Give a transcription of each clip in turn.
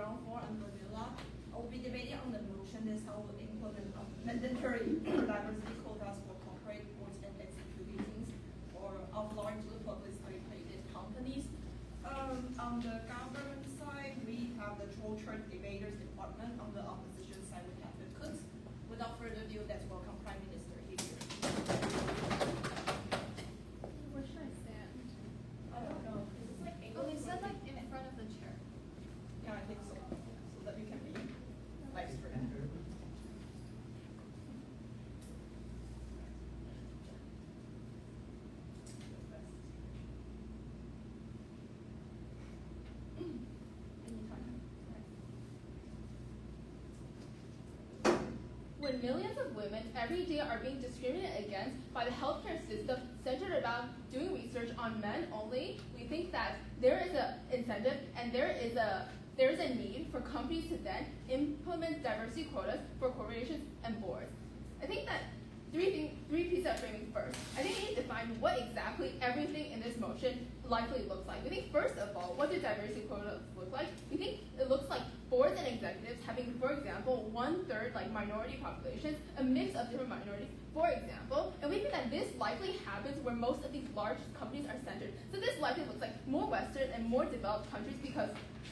round 4 on Manila. I will be debating on the motion is how to implement mandatory diversity quotas for corporate boards and executive teams of largely publicly traded companies. On the government side, we have the tortured debaters department. On the opposition side, we have the cooks. Without further ado, let's welcome Prime Minister here. Where should I stand? I don't know. Is this like angle? Oh, you said like in front of the chair. Yeah, I think so. So that you can be live stream. When millions of women every day are being discriminated against by the healthcare system centered around doing research on men only, we think that there is an incentive and there is a need for companies to then implement diversity quotas for corporations and boards. I think that three pieces of framing first. I think we need to define what exactly everything in this motion likely looks like. We think first of all, what do diversity quotas look like? We think it looks like boards and executives having, for example, 1/3 like minority populations, a mix of different minorities, for example, and we think that this likely happens where most of these large companies are centered. So this likely looks like more Western and more developed countries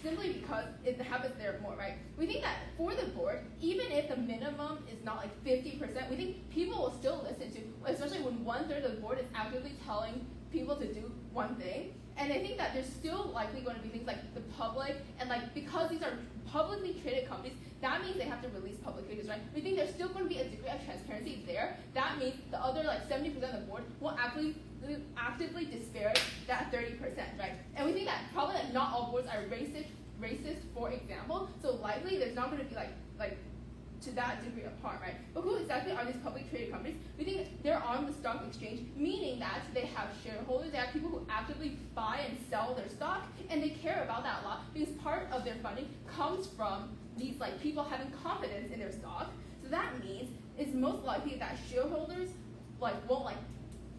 simply because it happens there more, right? We think that for the board, even if the minimum is not like 50%, we think people will still listen to, especially when 1/3 of the board is actively telling people to do one thing. And I think that there's still likely going to be things like the public, and like because these are publicly traded companies, that means they have to release public figures, right? We think there's still going to be a degree of transparency there. That means the other like 70% of the board will actively disparage that 30%, right? And we think that probably like not all boards are racist, for example. So likely there's not going to be like to that degree apart, right? But who exactly are these publicly traded companies? We think they're on the stock exchange, meaning that they have shareholders, they have people who actively buy and sell their stock, and they care about that a lot because part of their funding comes from these like people having confidence in their stock. So that means it's most likely that shareholders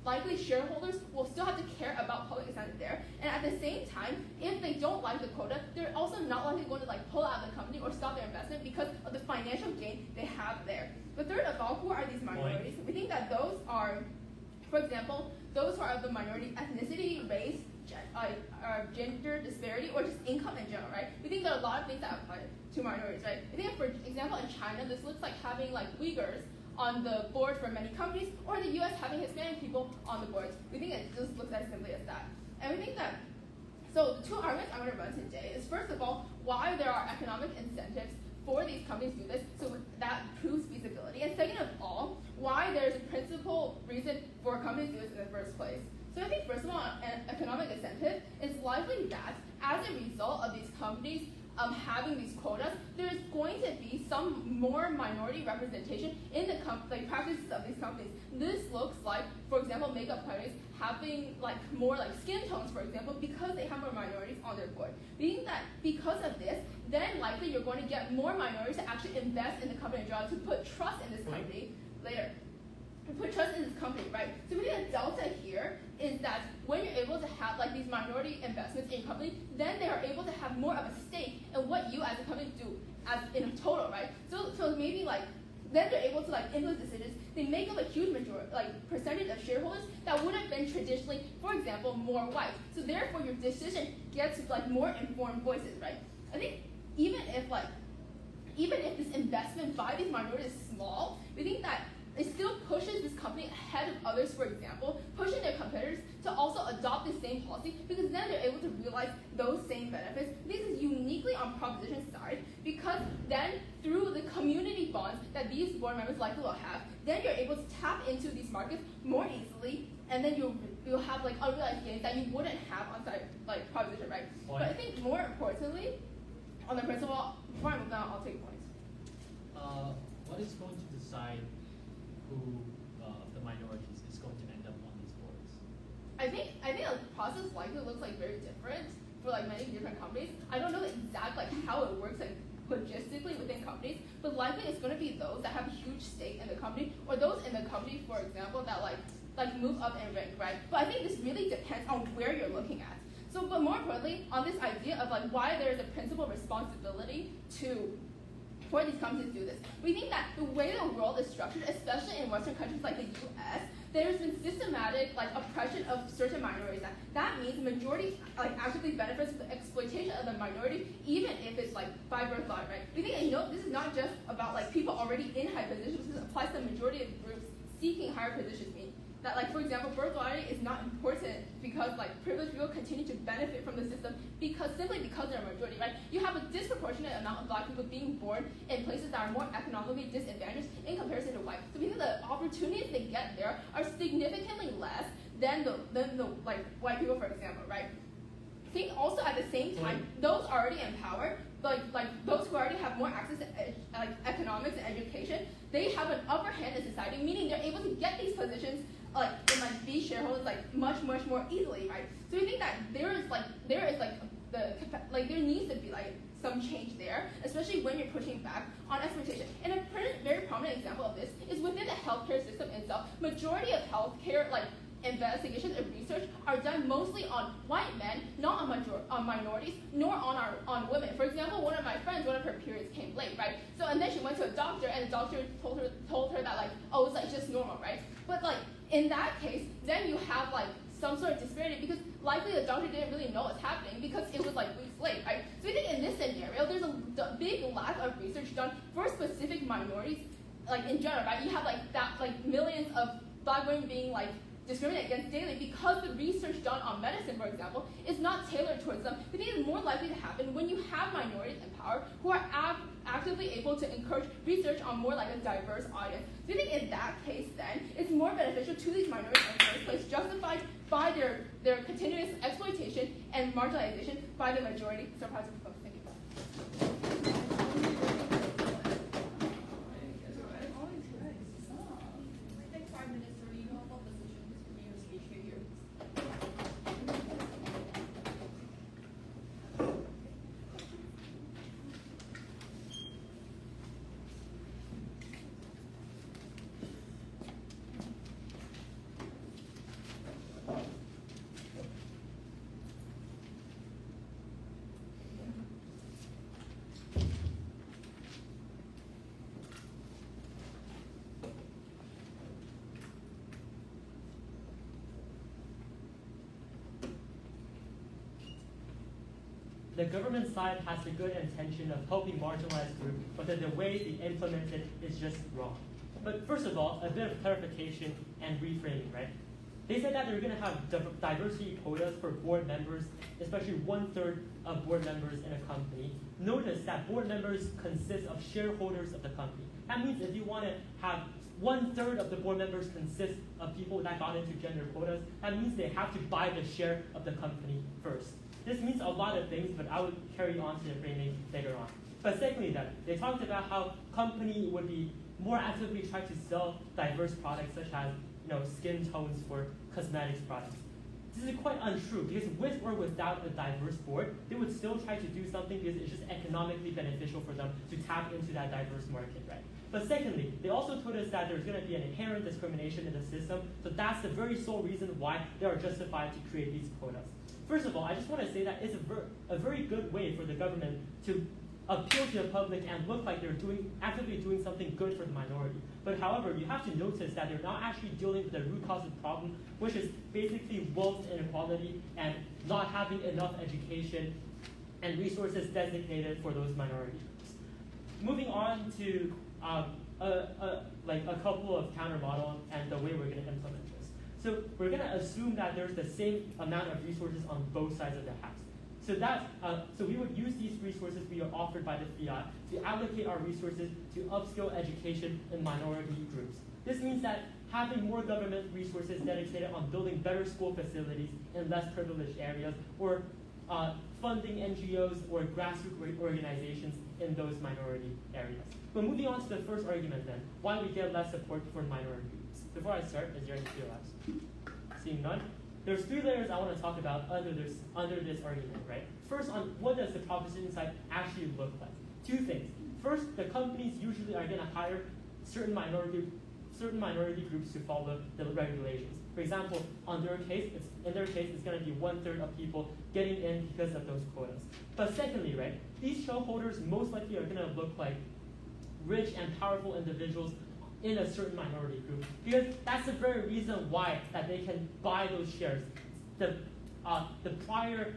likely shareholders will still have to care about public incentive there. And at the same time, if they don't like the quota, they're also not likely going to like pull out of the company or stop their investment because of the financial gain they have there. But third of all, who are these minorities? We think that those are, for example, those who are of the minority ethnicity, race, gender disparity, or just income in general, right? We think there are a lot of things that apply to minorities, right? I think, for example, in China, this looks like having like Uyghurs on the board for many companies, or in the US having Hispanic people on the boards. We think it just looks as simply as that. And we think that, so the two arguments I'm going to run today is first of all, why there are economic incentives for these companies to do this, so that proves feasibility. And second of all, why there's a principal reason for companies to do this in the first place. So I think first of all, an economic incentive is likely that as a result of these companies having these quotas, there's going to be some more minority representation in the practices of these companies. This looks like, for example, makeup companies having like more like skin tones, for example, because they have more minorities on their board. Meaning that because of this, then likely you're going to get more minorities to actually invest in the company as well, to put trust in this company later. Put trust in this company, right? So we think the delta here is that when you're able to have like these minority investments in your company, then they are able to have more of a stake in what you as a company do as in a total, right? So maybe like then they're able to like influence decisions. They make up a huge majority, like percentage of shareholders that would have been traditionally, for example, more white. So therefore your decision gets like more informed voices, right? I think even if this investment by these minorities is small, we think that it still pushes this company ahead of others, for example, pushing their competitors to also adopt the same policy because then they're able to realize those same benefits. This is uniquely on proposition side because then through the community bonds that these board members likely will have, then you're able to tap into these markets more easily, and then you'll have like unrealized gains that you wouldn't have on side like proposition, right? But I think more importantly, on the principle, before I move on, I'll take points. What is going to decide who of the minorities is going to end up on these boards? I think the process likely looks like very different for like many different companies. I don't know exactly like how it works like logistically within companies, but likely it's going to be those that have a huge stake in the company, or those in the company, for example, that like move up in rank, right? But I think this really depends on where you're looking at. So, but more importantly, on this idea of like why there is a principal responsibility for these companies to do this. We think that the way the world is structured, especially in Western countries like the US, there's been systematic oppression of certain minorities. That means the majority actively benefits from the exploitation of the minority, even if it's by birthright, right? We think this is not just about people already in high positions. This applies to the majority of groups seeking higher positions. Mean that for example, birthright is not important because privileged people continue to benefit from the system simply because they're a majority, right? You have a disproportionate amount of black people being born in places that are more economically disadvantaged in comparison to white. So we think the opportunities they get there are significantly less than the white people, for example, right? I think also at the same time, those already in power, those who already have more access to economics and education, they have an upper hand in society, meaning they're able to get these positions and be shareholders much more easily, right? So we think that there needs to be some change there, especially when you're pushing back on exploitation. And a very prominent example of this is within the healthcare system itself. Majority of healthcare investigations and research are done mostly on white men, not on minorities, nor on women. For example, one of my friends, one of her periods came late, right? So and then she went to a doctor, and the doctor told her that oh, it's just normal, right? But in that case, then you have some sort of disparity because likely the doctor didn't really know what's happening because it was weeks late, right? So we think in this scenario, there's a big lack of research done for specific minorities, in general, right? You have millions of black women being discriminated against daily because the research done on medicine, for example, is not tailored towards them. We think it's more likely to happen when you have minorities in power who are actively able to encourage research on more a diverse audience. So we think in that case, then, it's more beneficial to these minorities in the first place, justified by their continuous exploitation and marginalization by the majority. So, thank you. Take 5 minutes to read all oppositions from your speech here. The government side has the good intention of helping marginalized groups, but then the way they implement it is just wrong. But first of all, a bit of clarification and reframing, right? They said that they're going to have diversity quotas for board members, especially 1/3 of board members in a company. Notice that board members consist of shareholders of the company. That means if you want to have 1/3 of the board members consist of people that got into gender quotas, that means they have to buy the share of the company first. This means a lot of things, but I would carry on to the framing later on. But secondly, they talked about how company would be more actively trying to sell diverse products such as skin tones for cosmetics products. This is quite untrue because with or without a diverse board, they would still try to do something because it's just economically beneficial for them to tap into that diverse market, right? But secondly, they also told us that there's going to be an inherent discrimination in the system, so that's the very sole reason why they are justified to create these quotas. First of all, I just want to say that it's a very good way for the government to appeal to the public and look like they're actively doing something good for the minority. But however, you have to notice that they're not actually dealing with the root cause of the problem, which is basically wealth inequality and not having enough education and resources designated for those minority groups. Moving on to a couple of counter model and the way we're going to implement this. So we're going to assume that there's the same amount of resources on both sides of the house. So we would use these resources we are offered by the fiat to allocate our resources to upskill education in minority groups. This means that having more government resources dedicated on building better school facilities in less privileged areas, or funding NGOs or grassroots organizations in those minority areas. But moving on to the first argument then, why we get less support for minority groups. Before I start, is there any POS? Seeing none? There's 3 layers I want to talk about under this argument, right? First, on what does the proposition side actually look like? 2 things. First, the companies usually are going to hire certain minority groups to follow the regulations. For example, in their case, it's going to be 1/3 of people getting in because of those quotas. But secondly, right, these shareholders most likely are going to look like rich and powerful individuals in a certain minority group, because that's the very reason why that they can buy those shares. The prior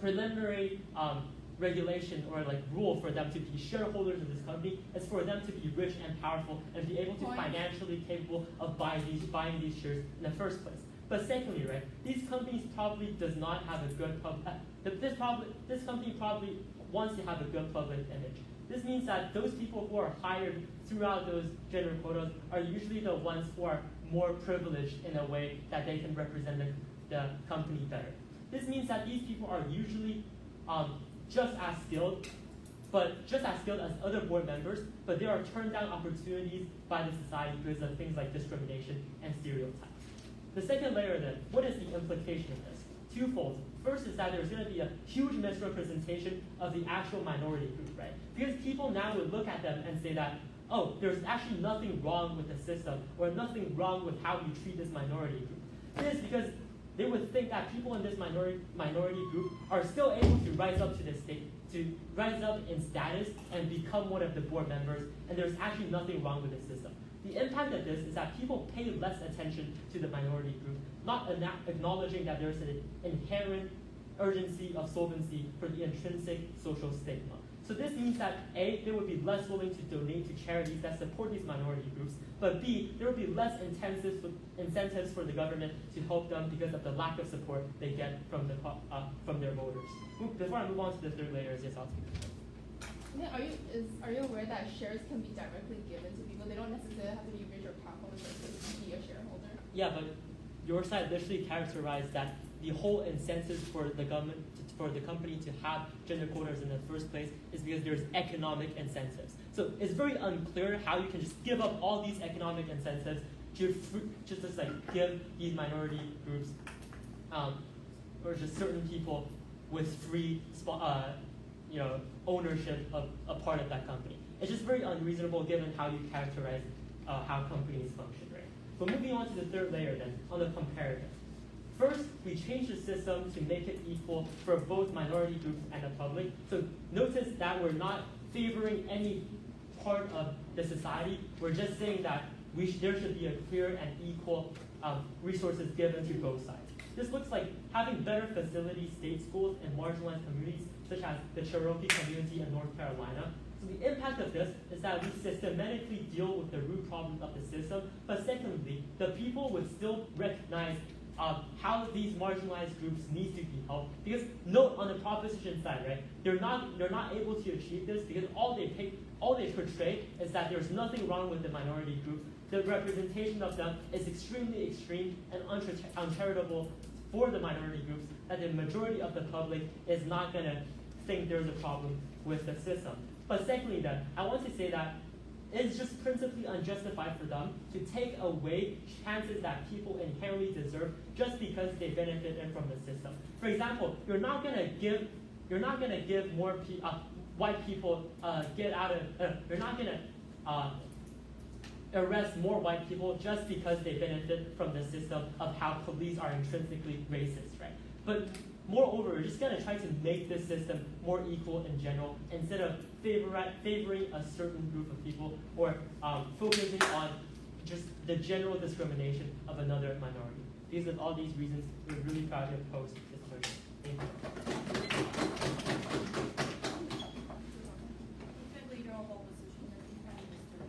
preliminary regulation or like rule for them to be shareholders of this company is for them to be rich and powerful and be able to financially capable of buying these shares in the first place. But secondly, right, these companies probably does not have a good this company probably wants to have a good public image. This means that those people who are hired throughout those gender quotas are usually the ones who are more privileged in a way that they can represent the company better. This means that these people are usually just as skilled as other board members, but they are turned down opportunities by the society because of things like discrimination and stereotypes. The second layer then, what is the implication of this? Twofold. First is that there's going to be a huge misrepresentation of the actual minority group, right? Because people now would look at them and say that, oh, there's actually nothing wrong with the system or nothing wrong with how you treat this minority group. This is because they would think that people in this minority group are still able to rise up to the state, to rise up in status and become one of the board members, and there's actually nothing wrong with the system. The impact of this is that people pay less attention to the minority group, not acknowledging that there's an inherent urgency of solvency for the intrinsic social stigma. So this means that A, they would be less willing to donate to charities that support these minority groups, but B, there would be less incentives for the government to help them because of the lack of support they get from their voters. Before I move on to the third layer, yes, I'll take it. Are you aware that shares can be directly given to people? They don't necessarily have to be rich or powerful to be a shareholder. Yeah, but your side literally characterized that the whole incentive for the government, for the company to have gender quotas in the first place is because there's economic incentives. So it's very unclear how you can just give up all these economic incentives to just like give these minority groups or just certain people with free ownership of a part of that company. It's just very unreasonable given how you characterize how companies function, right? But moving on to the third layer then, on the comparative. First, we changed the system to make it equal for both minority groups and the public. So notice that we're not favoring any part of the society. We're just saying that there should be a clear and equal resources given to both sides. This looks like having better facilities, state schools, in marginalized communities, such as the Cherokee community in North Carolina. So the impact of this is that we systematically deal with the root problems of the system, but secondly, the people would still recognize how these marginalized groups need to be helped. Because note on the proposition side, right, they're not able to achieve this because all they portray is that there's nothing wrong with the minority group. The representation of them is extremely extreme and uncharitable for the minority groups, that the majority of the public is not going to think there's a problem with the system. But secondly then, I want to say that it's just principally unjustified for them to take away chances that people inherently deserve just because they benefited from the system. For example, you're not going to give more white people you're not going to arrest more white people just because they benefit from the system of how police are intrinsically racist, right? But moreover, we're just going to try to make this system more equal in general instead of favoring a certain group of people or focusing on just the general discrimination of another minority. Because of all these reasons, we're really proud to oppose this motion. Thank you. Defend your own opposition and defend Mr.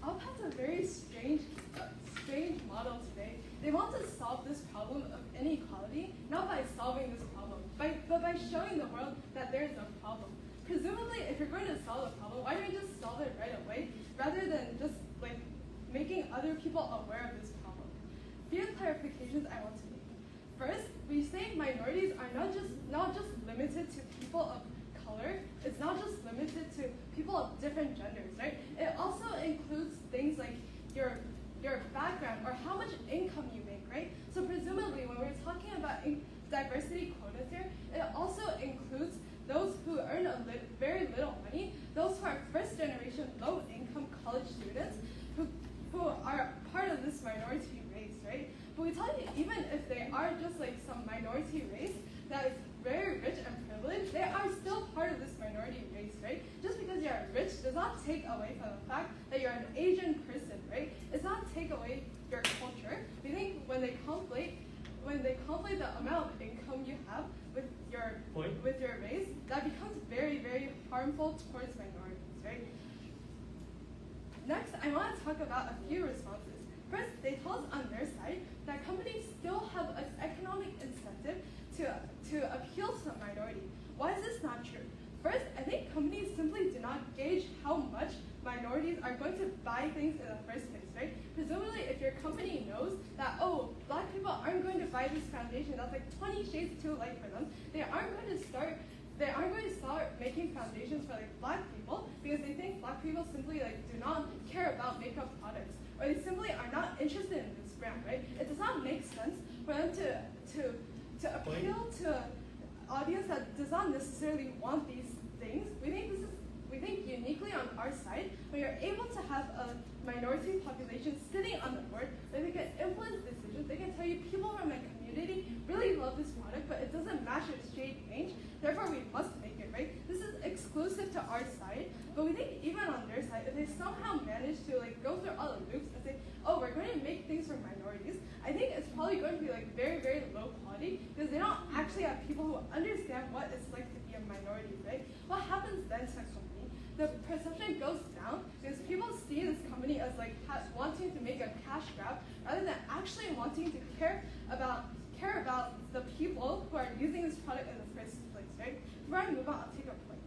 Up has a very strange model today. They want to solve this problem of inequality, not by solving this problem, but by showing the world that there is a problem. Presumably, if you're going to solve a problem, why don't you just solve it right away, rather than just like making other people aware of this problem? Few clarifications I want to make. First, we say minorities are not just limited to people of color. It's not just limited to people of different genders, right? It also includes things like your background or how much income you make, right? So we're talking about diversity quotas here, it also includes those who earn very little money, those who are first-generation low-income college students who are part of this minority race, right? But we tell you, even if they are just like some minority race that is very rich and privileged, they are still part of this minority race, right? Just because you're rich does not take away from the fact that you're an Asian person, right? It's not take away your culture. We think when they conflate the amount of income you have with your race, that becomes very, very harmful towards minorities, right? Next, I want to talk about a few responses. First, they tell us on their side that companies still have an economic incentive to appeal to the minority. Why is this not true? First, I think companies simply do not gauge how much minorities are going to buy things in the first place, right? Presumably, if your company knows that, oh, black people aren't going to buy this foundation that's like 20 shades too light for them, they aren't going to start making foundations for like black people because they think black people simply like do not care about makeup products, or they simply are not interested in this brand, right? It does not make sense for them to appeal to an audience that does not necessarily want these things. We think uniquely on our side, when you're able to have a minority population sitting on the board, that they can influence decisions, they can tell you people from my community really love this product, but it doesn't match its shade range, therefore we must make it, right? This is exclusive to our side, but we think even on their side, if they somehow manage to like go through all the loops and say, oh, we're going to make things for minorities, I think it's probably going to be like very, very low quality because they don't actually have people who understand what it's like to be a minority, right? What happens then to a company? The perception goes down because people see this company as like wanting to make a cash grab rather than actually wanting to care about the people who are using this product in the first place, right? Before I move on, I'll take a point.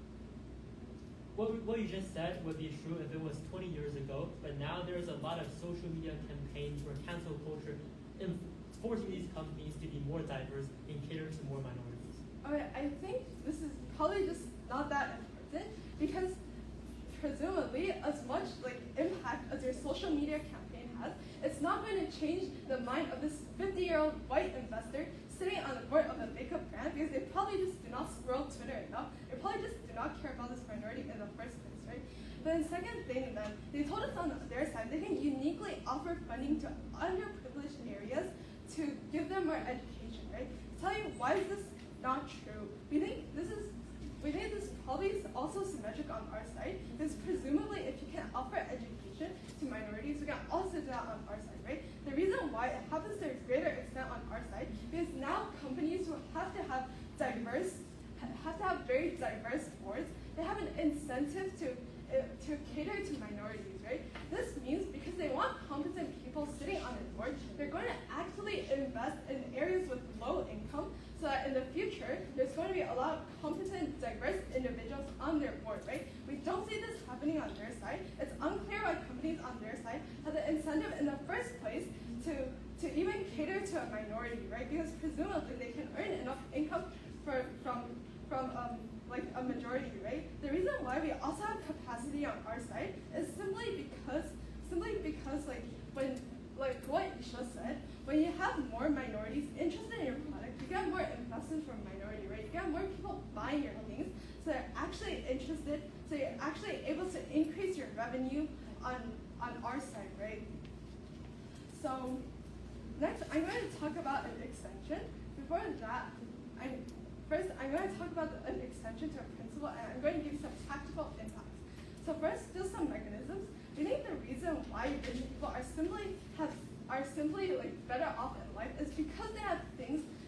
What you just said would be true if it was 20 years ago, but now there's a lot of social media campaigns or cancel culture forcing these companies to be more diverse and cater to more minorities. Okay, I think this is probably just not that important because presumably as much like impact as your social media campaign has, it's not going to change the mind of this 50-year-old white investor sitting on the board of a makeup brand because they probably just do not scroll Twitter enough. They probably just do not care about this minority in the first place, right? Then second thing then, they told us on their side they can uniquely offer funding to underprivileged areas to give them more education, right? To tell you why is this not true? We think this probably is also symmetric on our side because presumably if you can offer education to minorities, we can also do that on our side, right? The reason why it happens to a greater extent on our side is now companies who have to have very diverse boards, they have an incentive to cater to minorities, right? This means because they want competent people sitting on the board, they're going to actively invest in areas with low income so that in the future, there's going to be a lot of competent, diverse individuals on their board, right? We don't see this happening on their side. It's unclear why companies on their side have the incentive in the first place to even cater to a minority, right? Because presumably they can earn enough income from like a majority, right? The reason why we also have capacity on our side is simply because like what Isha said, when you have more minorities interested in your product, you get more investment from minority, right? You get more people buying your things, so they're actually interested, so you're actually able to increase your revenue on our side, right? So next, I'm going to talk about an extension. Before that, I'm going to talk about an extension to a principle, and I'm going to give you some practical impacts. So first, just some mechanisms. We think the reason why rich people are simply like better off in life is because they have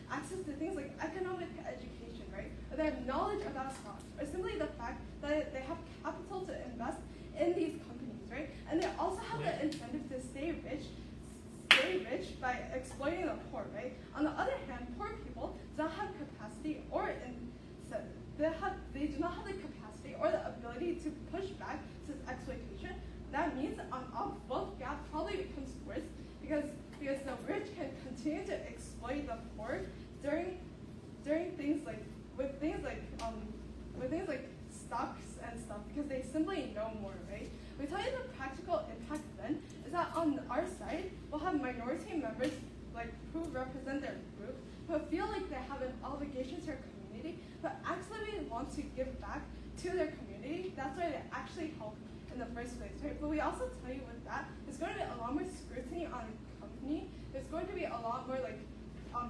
access to things like economic education, right? Or they have knowledge about stocks, or simply the fact that they have capital to invest in these companies, right? And they also have the incentive to stay rich by exploiting the poor, right? On the other hand, poor people do not have capacity they do not have the capacity or the ability to push back to exploitation. That means on both gap probably becomes worse because the rich can continue to exploit the poor during things like stocks and stuff because they simply know more, right? We tell you the practical impact then is that on our side we'll have minority members who represent their group, but feel like they have an obligation to their community, but actually want to give back to their community. That's why they actually help in the first place, right? But we also tell you with that, there's going to be a lot more scrutiny on a company. There's going to be a lot more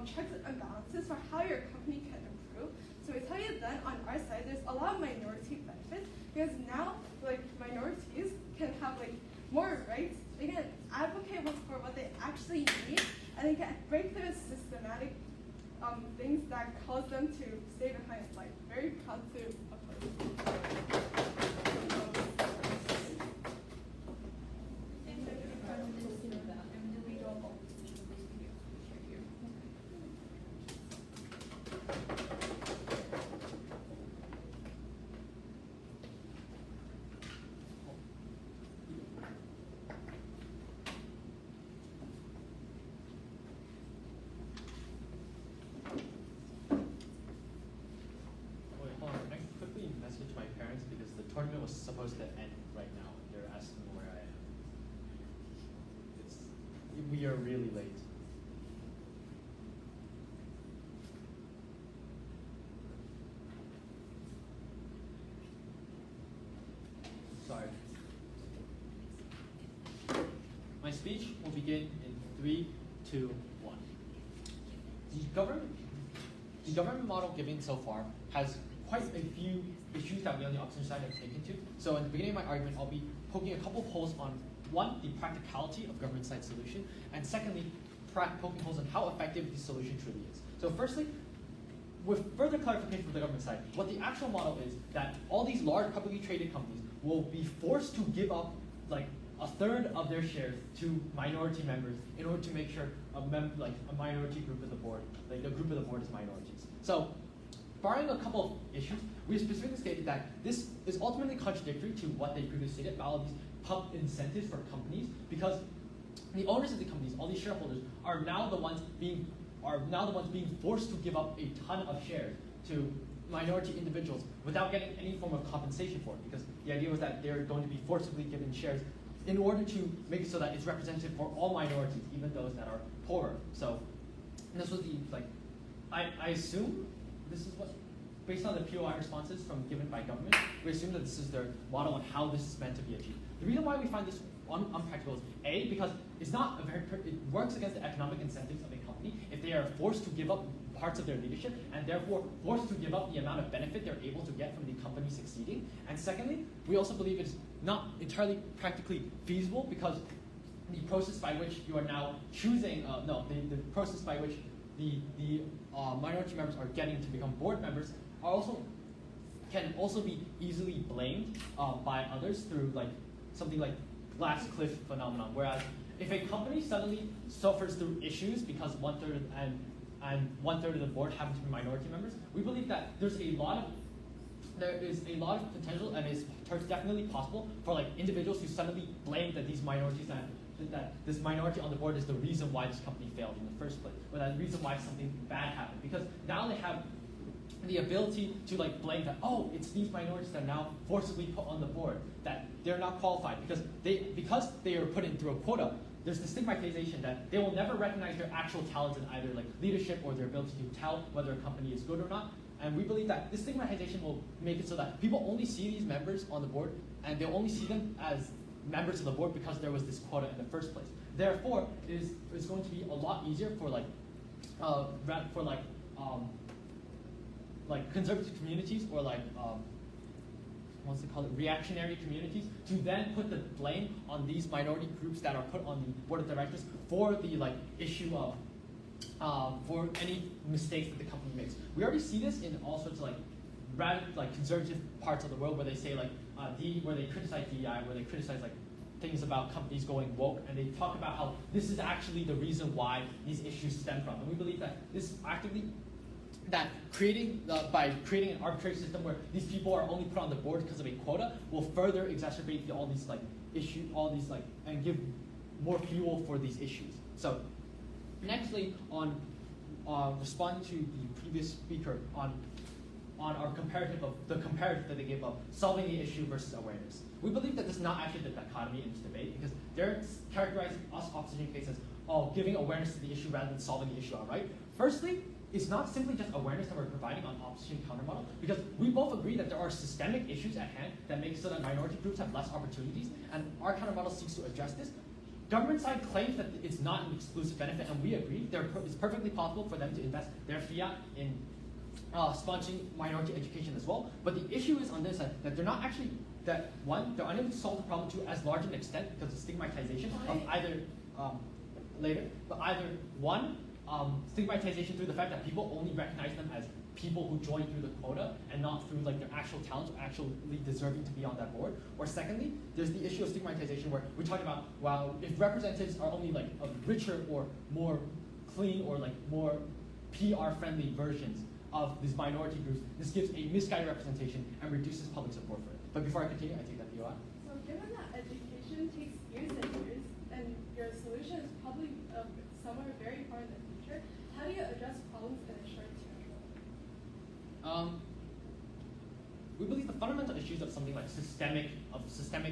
checks and balances for how your company can improve. So we tell you then on our side, there's a lot of minority benefits because now minorities can have more rights. They can advocate for what they actually need, and they can break through systematic things that cause them to stay behind. Very proud to oppose. Wait, hold on. Can I quickly message my parents because the tournament was supposed to end right now and they're asking where I am. We are really late. Sorry. My speech will begin in 3, 2, 1. The government model given so far has quite a few issues that we on the opposition side have taken to. So in the beginning of my argument, I'll be poking a couple holes on, one, the practicality of government-side solution, and secondly, poking holes on how effective the solution truly is. So firstly, with further clarification from the government side, what the actual model is that all these large publicly traded companies will be forced to give up a third of their shares to minority members in order to make sure a minority group of the board, the group of the board is minorities. So, barring a couple of issues, we specifically stated that this is ultimately contradictory to what they previously stated about all these pub incentives for companies, because the owners of the companies, all these shareholders, are now the ones being forced to give up a ton of shares to minority individuals without getting any form of compensation for it, because the idea was that they're going to be forcibly given shares in order to make it so that it's representative for all minorities, even those that are poorer. So this was I assume this is what, based on the POI responses given by government, we assume that this is their model on how this is meant to be achieved. The reason why we find this unpractical is A, because it's not it works against the economic incentives of a company if they are forced to give up parts of their leadership and therefore forced to give up the amount of benefit they're able to get from the company succeeding. And secondly, we also believe it's not entirely practically feasible because the process by which you are now choosing, the process by which the minority members are getting to become board members can also be easily blamed by others through something like glass cliff phenomenon. Whereas if a company suddenly suffers through issues because one-third of the board happen to be minority members, we believe that there is a lot of potential, and it's definitely possible for individuals who suddenly blame that these minorities that this minority on the board is the reason why this company failed in the first place, or the reason why something bad happened. Because now they have the ability to blame that, oh, it's these minorities that are now forcibly put on the board, that they're not qualified because they are put in through a quota. There's the stigmatization that they will never recognize their actual talents in either leadership or their ability to tell whether a company is good or not. And we believe that this stigmatization will make it so that people only see these members on the board, and they'll only see them as members of the board because there was this quota in the first place. Therefore, it's going to be a lot easier for conservative communities or what's it called, reactionary communities to then put the blame on these minority groups that are put on the board of directors for the issue of for any mistakes that the company makes. We already see this in all sorts of conservative parts of the world where they say where they criticize DEI, where they criticize things about companies going woke, and they talk about how this is actually the reason why these issues stem from. And we believe that this actively by creating an arbitrary system where these people are only put on the board because of a quota will further exacerbate all these and give more fuel for these issues. So, nextly, on responding to the previous speaker on our comparative that they gave of solving the issue versus awareness. We believe that this is not actually the dichotomy in this debate because they're characterizing us opposition cases giving awareness to the issue rather than solving the issue outright. Firstly, it's not simply just awareness that we're providing on opposition countermodel, because we both agree that there are systemic issues at hand that make so that minority groups have less opportunities, and our countermodel seeks to address this. Government side claims that it's not an exclusive benefit, and we agree. It's perfectly possible for them to invest their fiat in sponsoring minority education as well. But the issue is on this side that they're not actually, that one, they're unable to solve the problem to as large an extent because of stigmatization of either, stigmatization through the fact that people only recognize them as people who join through the quota and not through like their actual talents or actually deserving to be on that board. Or secondly, there's the issue of stigmatization where we talk about, well, if representatives are only like of richer or more clean or like more PR friendly versions of these minority groups, this gives a misguided representation and reduces public support for it. But before I continue, I take that POI. So given that education takes years and years, and your solution is probably somewhere very far in the future, how do you address problems in a short term? We believe the fundamental issues of something like systemic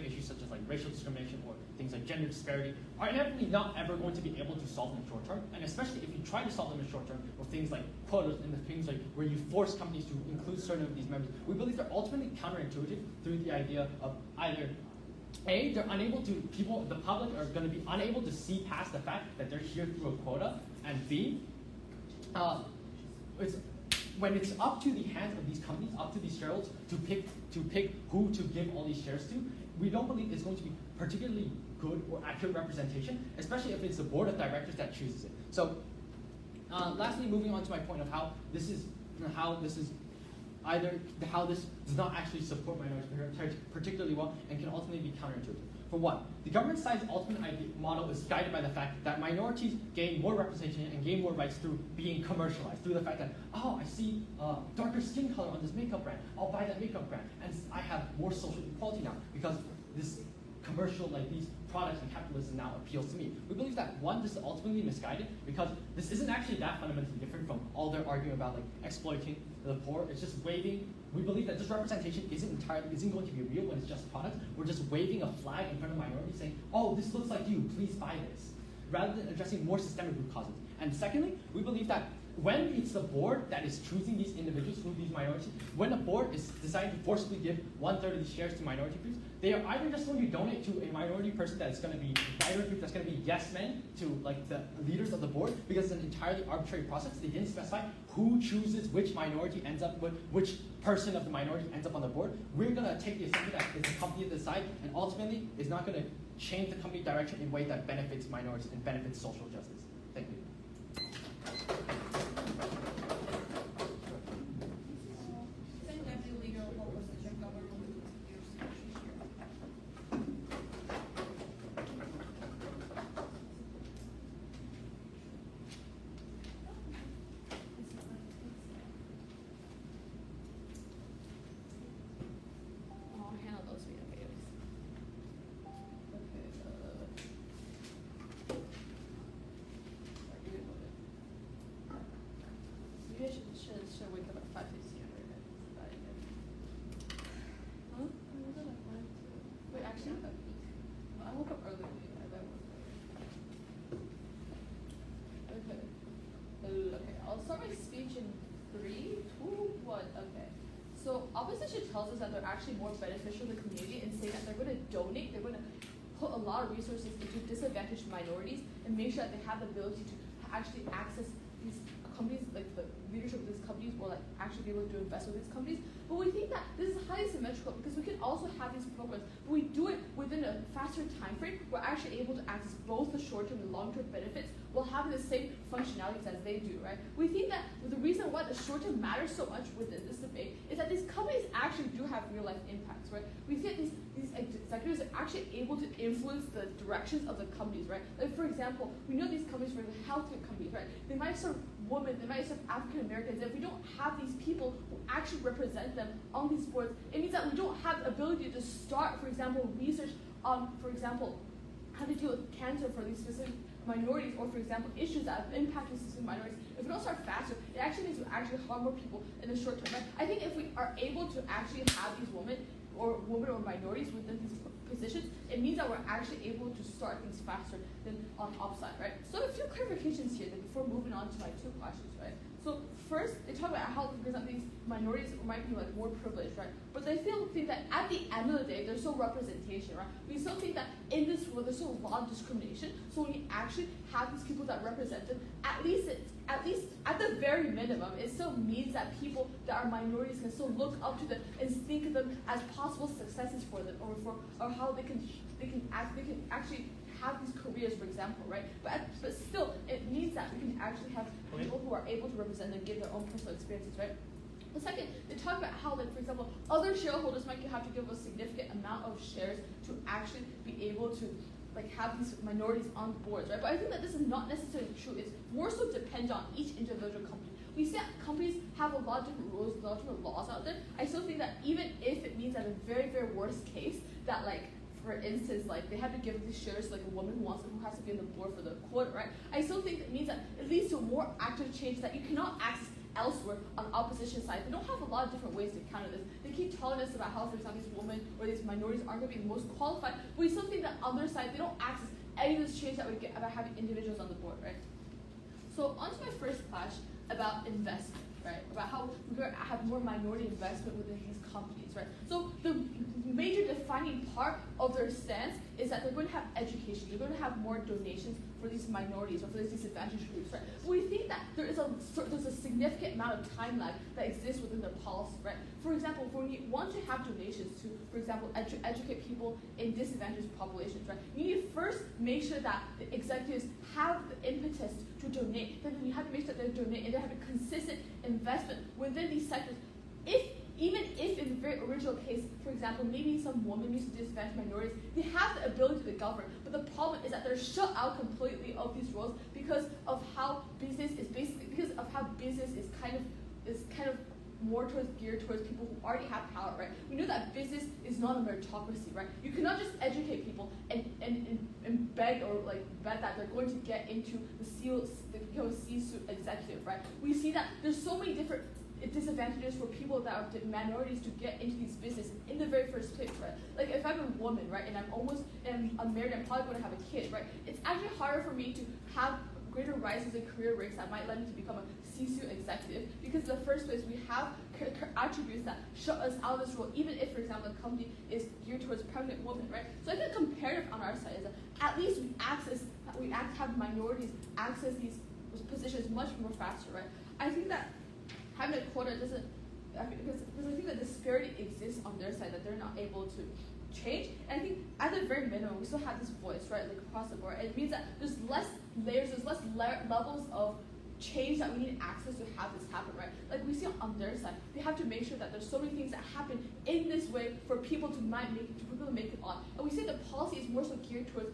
issues such as like racial discrimination or things like gender disparity are inevitably not ever going to be able to solve in the short term. And especially if you try to solve them in the short term with things like quotas and the things like where you force companies to include certain of these members, we believe they're ultimately counterintuitive through the idea of either A, they're unable to, the public are going to be unable to see past the fact that they're here through a quota, and B, when it's up to the hands of these companies, up to these shareholders to pick who to give all these shares to, we don't believe it's going to be particularly good or accurate representation, especially if it's the board of directors that chooses it. So, lastly, moving on to my point of how this does not actually support minorities particularly well and can ultimately be counterintuitive. For one, the government side's ultimate model is guided by the fact that minorities gain more representation and gain more rights through being commercialized, through the fact that, oh, I see darker skin color on this makeup brand, I'll buy that makeup brand, and I have more social equality now because this commercial, like these products and capitalism now appeals to me. We believe that one, this is ultimately misguided because this isn't actually that fundamentally different from all their arguing about like exploiting the poor. It's just waving. We believe that this representation isn't going to be real when it's just products. We're just waving a flag in front of minorities saying, oh, this looks like you, please buy this, rather than addressing more systemic root causes. And secondly, we believe that when it's the board that is choosing these individuals through these minorities, when the board is deciding to forcibly give 1/3 of the shares to minority groups, they are either just going to donate to a minority person that's going to be a minority group that's going to be yes men to like the leaders of the board because it's an entirely arbitrary process. They didn't specify who chooses which minority ends up with which person of the minority ends up on the board. We're going to take the assumption that it's the company that decides, and ultimately is not going to change the company direction in a way that benefits minorities and benefits social justice. Thank you. Same deputy leader of opposition government years. I'll handle those videos. Maybe I should wake up at 5:15 every day. Huh? Wait, actually, I woke up early. Okay, I'll start my speech in 3, 2, 1. Okay. So opposition tells us that they're actually more beneficial to the community and say that they're going to donate, they're going to put a lot of resources into disadvantaged minorities and make sure that they have the ability to actually access these companies, like the leadership of these companies, or like actually be able to invest with these companies. But we think that this is highly symmetrical because we can also have these programs, but we do it within a faster time frame. We're actually able to access both the short-term and long-term benefits while having the same functionalities as they do, right? We think that the reason why the short-term matters so much within this debate is that these companies actually do have real-life impacts, right? We think these executives are actually able to influence the directions of the companies, right? Like for example, we know these companies, for the healthcare companies, right? They might serve women, they might serve African Americans. If we don't have these people who actually represent them on these boards, it means that we don't have the ability to start, for example, research on, for example, how to deal with cancer for these specific minorities, or for example, issues that have impacted specific minorities. If we don't start faster, it actually means we actually harm more people in the short term. Right? I think if we are able to actually have these women or minorities within these positions, it means that we're actually able to start things faster than on upside, right? So a few clarifications here before moving on to my two questions, right? So first, they talk about how, for example, these minorities might be like more privileged, right? But they still think that at the end of the day, there's still representation, right? We still think that in this world, there's still a lot of discrimination. So when you actually have these people that represent them, at least at the very minimum, it still means that people that are minorities can still look up to them and think of them as possible successes for them, or how they can actually have these careers, for example, right? But still, it means that we can actually have people who are able to represent and give their own personal experiences, right? The second, they talk about how, like, for example, other shareholders might have to give a significant amount of shares to actually be able to like have these minorities on boards, right? But I think that this is not necessarily true. It's more so dependent on each individual company. We see that companies have a lot of different rules, a lot of different laws out there. I still think that even if it means that in a very, very worst case that, like, for instance, like they have to give these shares to like a woman who has to be on the board for the quota, right? I still think it means that it leads to a more active change that you cannot access elsewhere on the opposition side. They don't have a lot of different ways to counter this. They keep telling us about how, for example, these women or these minorities aren't going to be the most qualified, but we still think that on their side, they don't access any of this change that we get about having individuals on the board, right? So on to my first clash about investment, right? About how we're going to have more minority investment within these companies, right? So the major defining part of their stance is that they're going to have education. They're going to have more donations for these minorities or for these disadvantaged groups, right? We think that there's a significant amount of time lag that exists within their policy, right? For example, when you want to have donations to, for example, educate people in disadvantaged populations, right? You need to first make sure that the executives have the impetus to donate. Then you have to make sure that they donate and they have a consistent investment within these sectors. Even if in the very original case, for example, maybe some women used to disadvantaged minorities, they have the ability to govern, but the problem is that they're shut out completely of these roles because of how business is kind of more geared towards people who already have power, right? We know that business is not a meritocracy, right? You cannot just educate people and beg or like bet that they're going to get into the C-suite executive, right? We see that there's so many different disadvantages for people that are minorities to get into these businesses in the very first place, right? Like if I'm a woman, right, and I'm married, I'm probably going to have a kid, right? It's actually harder for me to have greater rises in career ranks that might let me to become a C-suite executive because in the first place we have attributes that shut us out of this role, even if, for example, the company is geared towards pregnant women, right? So I think comparative on our side is that at least we have minorities access these positions much more faster, right? I think that having a quota doesn't, because I think that disparity exists on their side that they're not able to change. And I think at the very minimum, we still have this voice, right, like across the board. It means that there's less layers, there's less levels of change that we need access to have this happen, right? Like we see on their side, they have to make sure that there's so many things that happen in this way for people to make it on. And we see the policy is more so geared towards,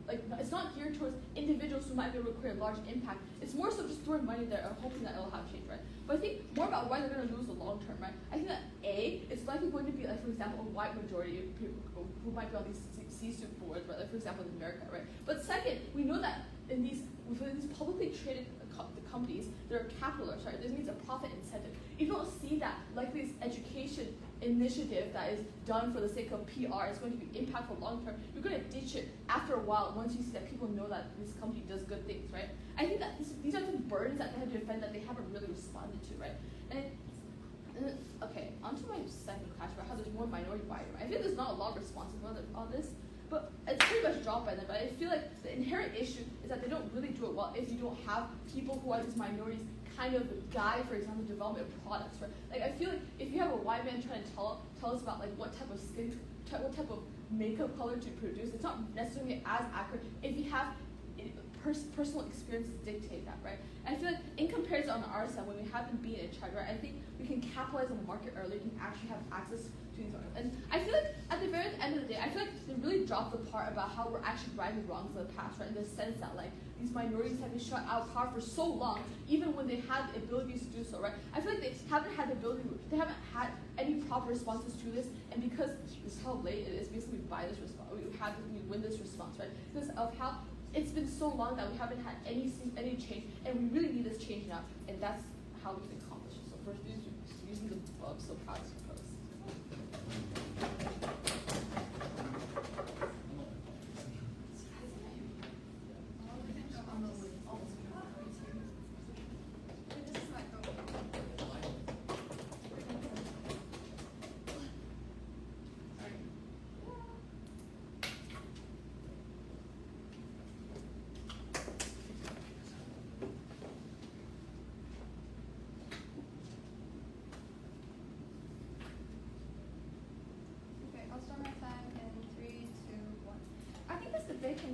like, it's not geared towards individuals who might be able to create a large impact. It's more so just throwing money there and hoping that it'll have change, right? But I think more about why they're going to lose the long term, right? I think that it's likely going to be, like, for example, a white majority of people who might be on these C-suite boards, right? Like, for example, in America, right? But second, we know that within these publicly traded companies, there are capitalists, right? This means a profit incentive. You don't see that, like this education initiative that is done for the sake of PR is going to be impactful long term. You're going to ditch it after a while once you see that people know that this company does good things, right? I think that these are some burdens that they have to defend that they haven't really responded to, right? And okay, on to my second question about how there's more minority buy-in. I think there's not a lot of responses on this, but it's pretty much dropped by them. But I feel like the inherent issue is that they don't really do it well if you don't have people who are these minorities kind of guide, for example, development of products, right? Like I feel like if you have a white man trying to tell us about like what type of makeup color to produce, it's not necessarily as accurate if you have personal experiences dictate that, right? And I feel like in comparison on our side, when we haven't been in charge, right, I think we can capitalize on the market early, we can actually have access to these markets. And I feel like at the very end of the day, I feel like they really dropped the part about how we're actually righting wrongs of the past, right? In the sense that like these minorities have been shut out of power for so long, even when they had the abilities to do so, right? I feel like they haven't had the ability, they haven't had any proper responses to this, and because this is how late it is, basically we buy this response, we win this response, right? Because of how it's been so long that we haven't had any change, and we really need this change now, and that's how we can accomplish it. So first, using the so proud to propose.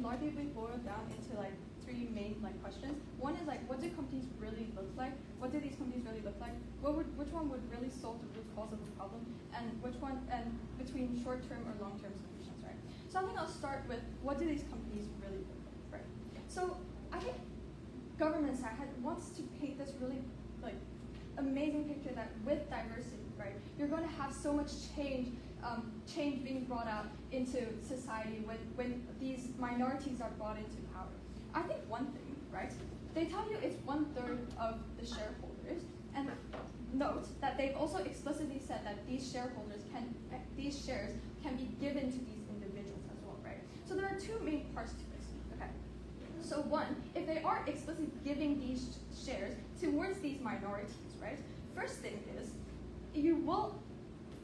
largely boil down into like three main questions. One is like, what do companies really look like? What do these companies really look like? Which one would really solve the root cause of the problem? And between short-term or long-term solutions, right? So I think I'll start with, what do these companies really look like, right? So I think government side wants to paint this really amazing picture that with diversity, right, you're going to have so much change being brought out into society when these minorities are brought into power. I think one thing, right, they tell you it's 1/3 of the shareholders, and note that they've also explicitly said that these shares can be given to these individuals as well, right? So there are two main parts to this, okay? So one, if they are explicitly giving these shares towards these minorities, right? First thing is, you will,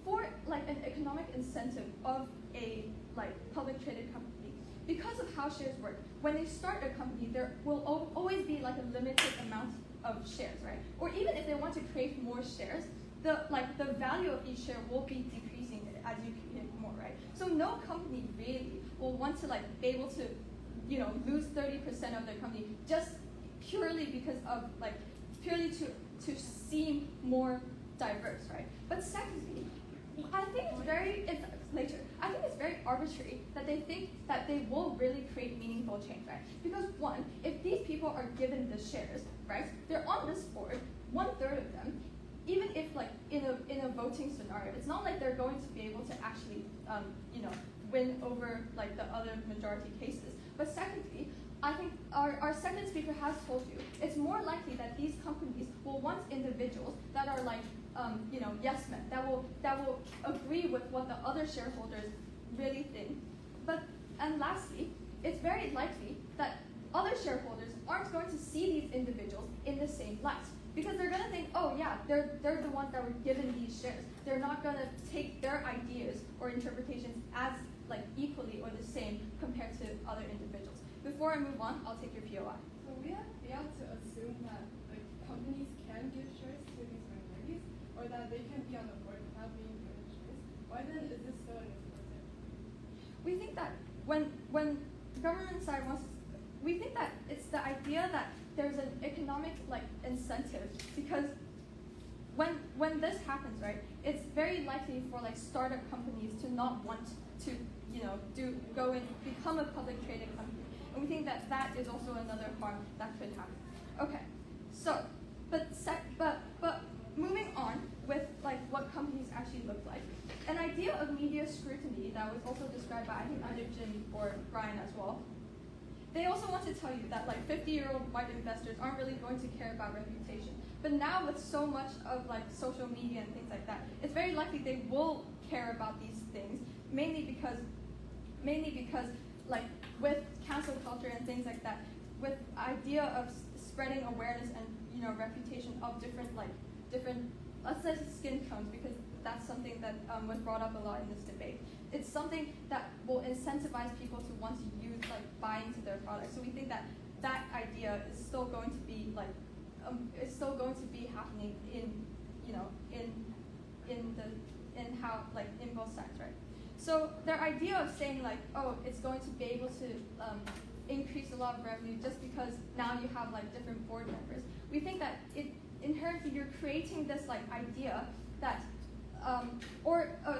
for an economic incentive of a public traded company, because of how shares work, when they start a company, there will always be a limited amount of shares, right? Or even if they want to create more shares, the value of each share will be decreasing as you create more, right? So no company really will want to be able to, lose 30% of their company just purely because of purely to seem more diverse, right? But secondly, I think it's very arbitrary that they think that they will really create meaningful change, right? Because one, if these people are given the shares, right, they're on this board, 1/3 of them, even if in a voting scenario, it's not like they're going to be able to actually win over the other majority cases. But secondly, I think our second speaker has told you it's more likely that these companies will want individuals that are yes men, that will agree with what the other shareholders really think. And lastly, it's very likely that other shareholders aren't going to see these individuals in the same light, because they're going to think, oh yeah, they're the ones that were given these shares. They're not going to take their ideas or interpretations as equally or the same compared to other individuals. Before I move on, I'll take your POI. So we have failed to assume that companies can give shares to these minorities, or that they can be on the board without being given shares. Why then is this so inexplicit? We think that when government side wants, we think that it's the idea that there's an economic incentive, because when this happens, right, it's very likely for startup companies to not want to go and become a public traded company, and we think that is also another harm that could happen. Okay, so but moving on with what companies actually look like, an idea of media scrutiny that was also described by I think either Jim or Brian as well. They also want to tell you that 50-year-old white investors aren't really going to care about reputation. But now with so much of social media and things like that, it's very likely they will care about these things, mainly because with cancel culture and things like that, with idea of spreading awareness and reputation of different let's say skin tones, because that's something that was brought up a lot in this debate. It's something that will incentivize people to want to use buy into their products. So we think that idea is still going to be happening in how in both sides, right? So their idea of saying oh, it's going to be able to increase a lot of revenue just because now you have different board members. We think that it inherently you're creating this idea that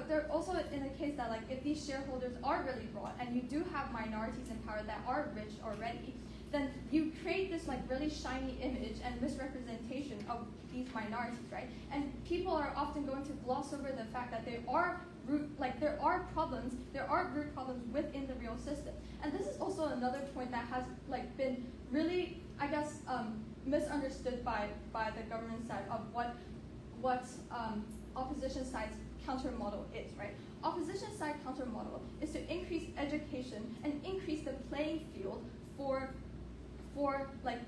they're also in a case that if these shareholders are really broad and you do have minorities in power that are rich already, then you create this really shiny image and misrepresentation of these minorities, right? And people are often going to gloss over the fact that there are root problems within the real system. And this is also another point that has been really, I guess, misunderstood by the government side of what opposition side's counter model is, right? Opposition side counter model is to increase education and increase the playing field for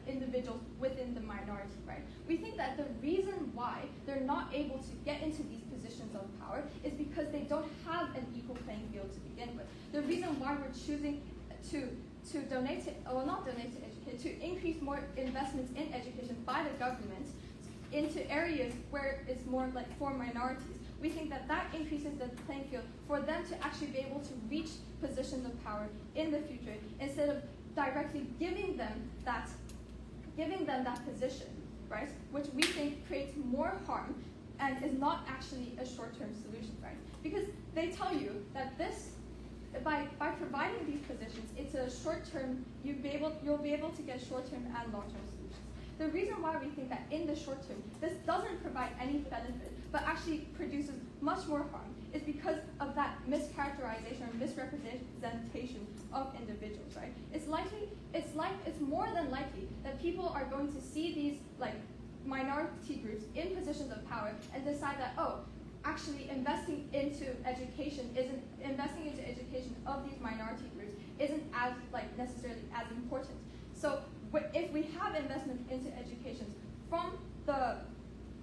individuals within the minority, right? We think that the reason why they're not able to get into these positions of power is because they don't have an equal playing field to begin with. The reason why we're choosing to increase more investments in education by the government into areas where it's more for minorities. we think that that increases the playing field for them to actually be able to reach positions of power in the future instead of directly giving them that position, right? Which we think creates more harm and is not actually a short-term solution, right? Because they tell you that this, by providing these positions, it's a short-term, you'll be able to get short-term and long-term solutions. The reason why we think that in the short term, this doesn't provide any benefit, but actually produces much more harm, is because of that mischaracterization or misrepresentation of individuals, right? It's more than likely that people are going to see these minority groups in positions of power and decide that, oh, actually investing into education of these minority groups isn't as necessarily as important. So if we have investment into education from the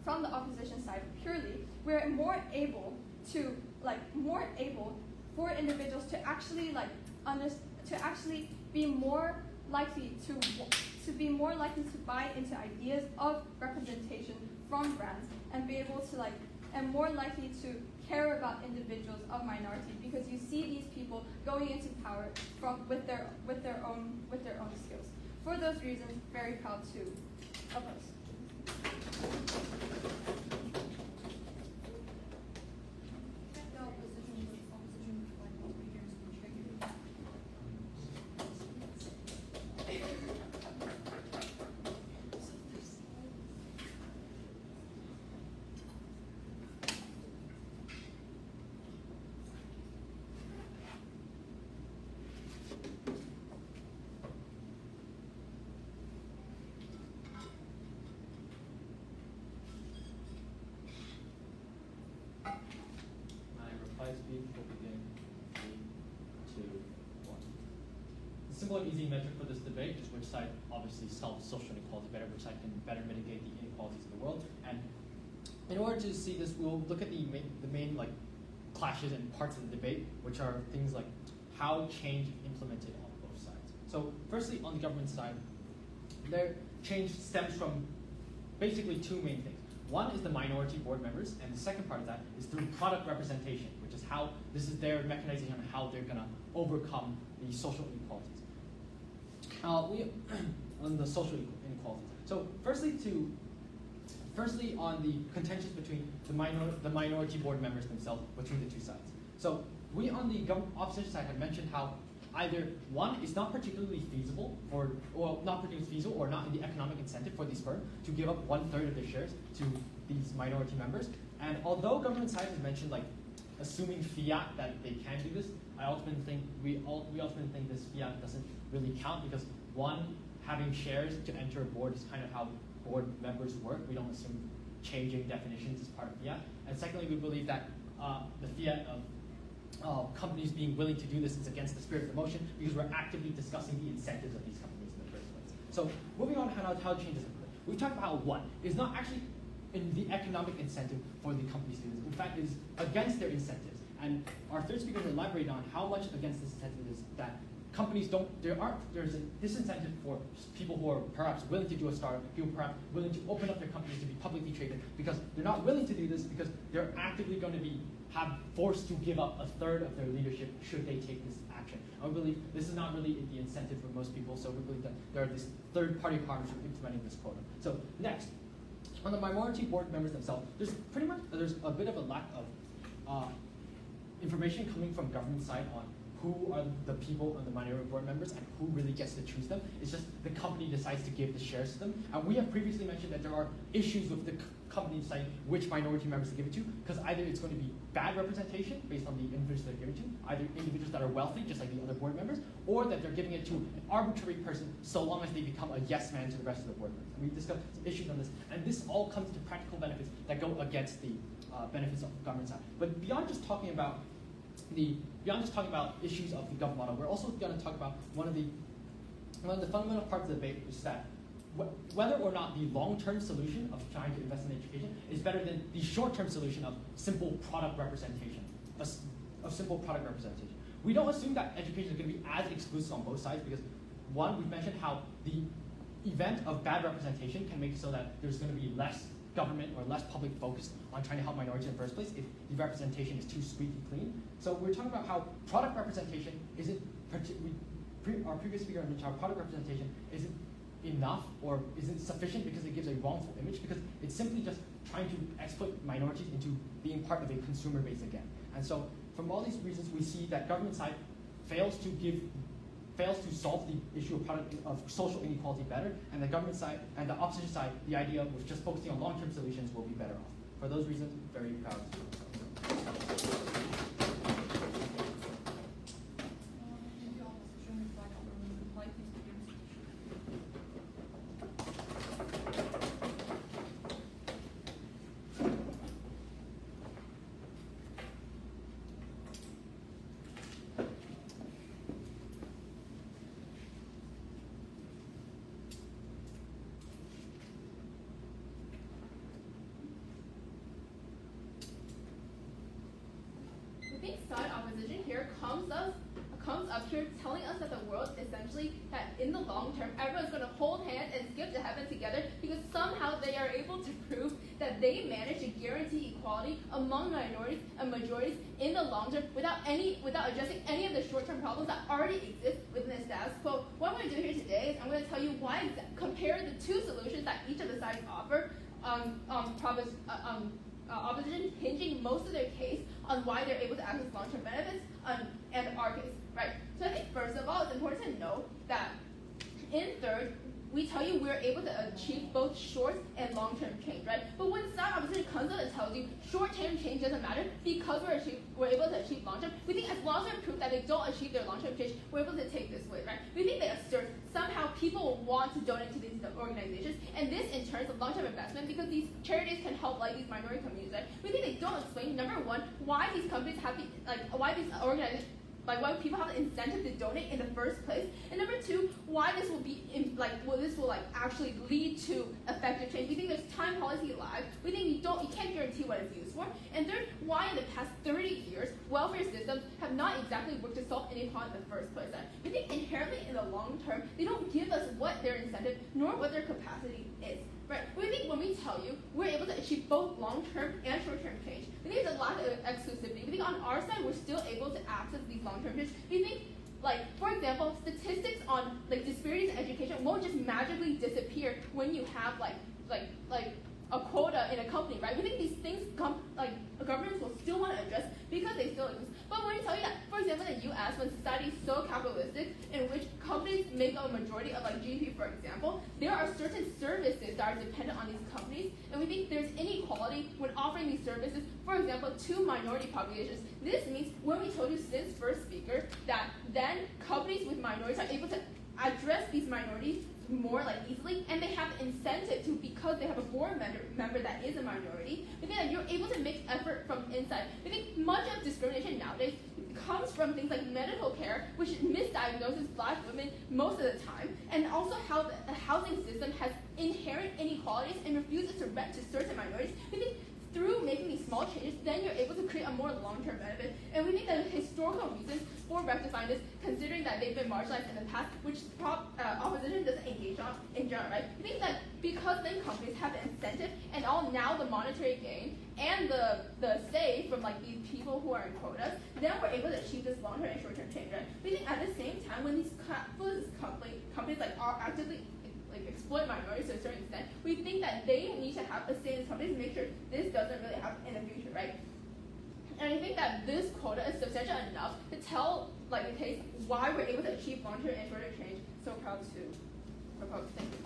opposition side purely, we're more able for individuals to actually be more likely to buy into ideas of representation from brands and be able to and more likely to care about individuals of minority, because you see these people going into power with their own skills. For those reasons, very proud to oppose. The simple and easy metric for this debate is which side obviously solves social inequality better, which side can better mitigate the inequalities of the world. And in order to see this, we'll look at the main clashes and parts of the debate, which are things like how change is implemented on both sides. So firstly, on the government side, their change stems from basically two main things. One is the minority board members, and the second part of that is through product representation, which is how this is their mechanization on how they're going to overcome the social inequalities. On the social inequalities. So firstly on the contentions between the minority board members themselves between the two sides. So we on the opposition side had mentioned how either one, it's not particularly feasible or not in the economic incentive for these firms to give up 1/3 of their shares to these minority members. And although government side has mentioned assuming fiat that they can do this, we ultimately think this fiat doesn't really count, because one, having shares to enter a board is kind of how board members work. We don't assume changing definitions is part of fiat. And secondly, we believe that the fiat of companies being willing to do this is against the spirit of the motion, because we're actively discussing the incentives of these companies in the first place. So moving on, how change is implemented. We've talked about how one is not actually in the economic incentive for the companies to do this. In fact, it is against their incentives. And our third speaker will elaborate on how much against this incentive is that companies there's a disincentive for people who are perhaps willing to do a startup, people perhaps willing to open up their companies to be publicly traded, because they're not willing to do this because they're actively going to be forced to give up 1/3 of their leadership should they take this action. And we believe this is not really the incentive for most people, so we believe that there are these third-party partners who are implementing this quota. So next, on the minority board members themselves, there's a bit of a lack of information coming from government side on who are the people on the minority board members and who really gets to choose them. It's just the company decides to give the shares to them. And we have previously mentioned that there are issues with the company deciding which minority members to give it to, because either it's going to be bad representation based on the individuals they're giving to, either individuals that are wealthy, just like the other board members, or that they're giving it to an arbitrary person so long as they become a yes man to the rest of the board members. And we've discussed some issues on this, and this all comes to practical benefits that go against the benefits of the government side. But beyond just talking about issues of the government model, we're also going to talk about one of the fundamental parts of the debate, which is that whether or not the long-term solution of trying to invest in education is better than the short-term solution of simple product representation. We don't assume that education is going to be as exclusive on both sides, because one, we've mentioned how the event of bad representation can make it so that there's going to be less government or less public focused on trying to help minorities in the first place if the representation is too squeaky clean. So we're talking about how product representation isn't, our previous speaker mentioned how product representation isn't enough or isn't sufficient because it gives a wrongful image, because it's simply just trying to exploit minorities into being part of a consumer base again. And so from all these reasons, we see that government side fails to solve the issue of social inequality better, and the government side and the opposition side, the idea of just focusing on long-term solutions will be better off. For those reasons, very proud. I think side opposition here comes up here telling us that the world essentially, that in the long term, everyone's going to hold hands and skip to heaven together because somehow they are able to prove that they manage to guarantee equality among minorities and majorities in the long term without addressing any of the short-term problems that already exist within the status quo. What I'm going to do here today is I'm going to tell you why, compare the two solutions that each of the sides offer, opposition hinging most of their case on why they're able to access long-term benefits and our case, right? So I think first of all, it's important to note that in third, we tell you we're able to achieve both short and long-term change, right? But when side opposition comes out and tells you short-term change doesn't matter because we're able to achieve long-term, we think as long-term proof that they don't achieve their long-term change, we're able to take this way, right? We think they assert somehow people want to donate to these organizations, and this in turn is a long-term investment because these charities can help like these minority communities, right? We think they don't explain, number one, why these companies have why these organizations, why people have the incentive to donate in the first place, and number two, why this will be this will actually lead to effective change. We think there's time policy lag. We think you can't guarantee what it's used for. And third, why in the past 30 years welfare systems have not exactly worked to solve inequality in the first place. We think inherently in the long term they don't give us what their incentive nor what their capacity is. Right. We think when we tell you we're able to achieve both long-term and short-term change, we think there's a lack of exclusivity. We think on our side we're still able to access these long-term change. We think, for example, statistics on disparities in education won't just magically disappear when you have a quota in a company, right? We think these things governments will still want to address because they still exist. But when we tell you that, for example, in the U.S., when society is so capitalistic, in which companies make up a majority of GDP, for example, there are certain services that are dependent on these companies, and we think there's inequality when offering these services, for example, to minority populations. This means when we told you since first speaker that then companies with minorities are able to address these minorities more easily, and they have the incentive to because they have a board member that is a minority. We think that you're able to make effort from inside. We think much of discrimination nowadays comes from things like medical care, which misdiagnoses Black women most of the time, and also how the housing system has inherent inequalities and refuses to rent to certain minorities. We think through making these small changes, then you're able to create a more long-term benefit. And we think that the historical reasons for rectifying this, considering that they've been marginalized in the past, which opposition doesn't engage on in general, right? We think that because then companies have the incentive and now the monetary gain and the say from these people who are in quotas, then we're able to achieve this long-term and short-term change, right? We think at the same time when these companies are actively exploit minorities to a certain extent, we think that they need to have a say in these companies to make sure this doesn't really happen in the future, right? And I think that this quota is substantial enough to tell the case why we're able to achieve long-term and short-term change. So proud to propose. Thank you.